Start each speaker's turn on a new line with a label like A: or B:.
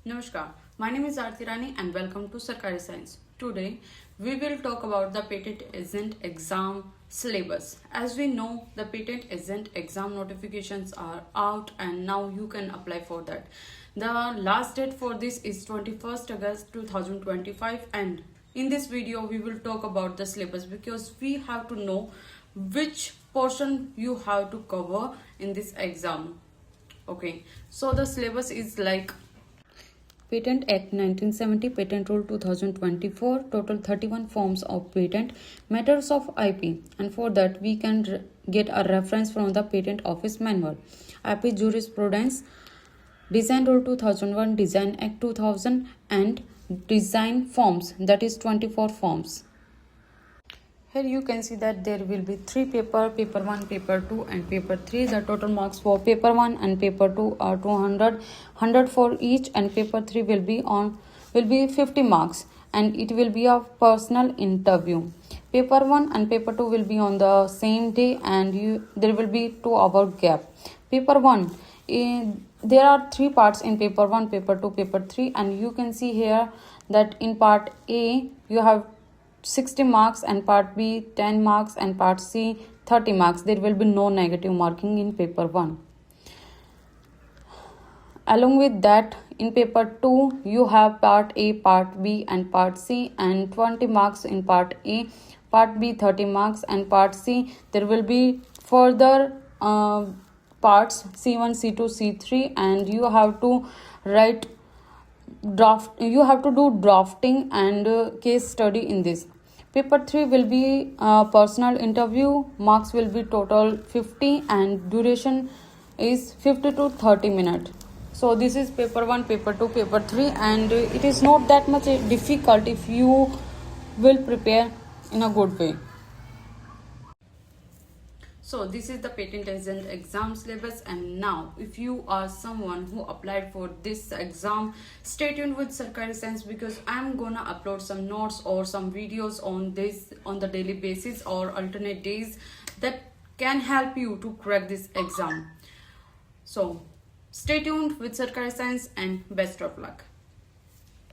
A: Namaskar, my name is Aarti Rani and welcome to Sarkari Science. Today we will talk about the patent agent exam syllabus. As we know, the patent agent exam notifications are out and now you can apply for that. The last date for this is 21st August 2025, and in this video we will talk about the syllabus because we have to know which portion you have to cover in this exam. Okay, so the syllabus is like Patent Act 1970, Patent Rule 2024, total 31 forms of patent, matters of IP, and for that we can get a reference from the Patent Office Manual, IP Jurisprudence, Design Rule 2001, Design Act 2000, and Design Forms, that is 24 forms. Here you can see that there will be 3 paper 1, paper 2 and paper 3. The total marks for paper 1 and paper 2 are 100 for each, and paper 3 will be 50 marks and it will be a personal interview. Paper 1 and paper 2 will be on the same day and there will be 2-hour gap. Paper 1, there are 3 parts in paper 1, paper 2, paper 3, and you can see here that in part A you have 60 marks and part B 10 marks and part C 30 marks. There will be no negative marking in paper 1. Along with that, in paper 2 you have part A, part B and part C, and 20 marks in part A, part B 30 marks, and part C there will be further parts C1, C2, C3, and you have to do drafting and case study in this. Paper 3 will be personal interview. Marks will be total 50 and duration is 50 to 30 minutes. So this is paper 1, paper 2, paper 3, and it is not that much difficult if you will prepare in a good way. So this is the patent agent exam syllabus, and now if you are someone who applied for this exam, stay tuned with Sarkari Science because I'm gonna upload some notes or some videos on this on the daily basis or alternate days that can help you to crack this exam. So stay tuned with Sarkari Science and best of luck.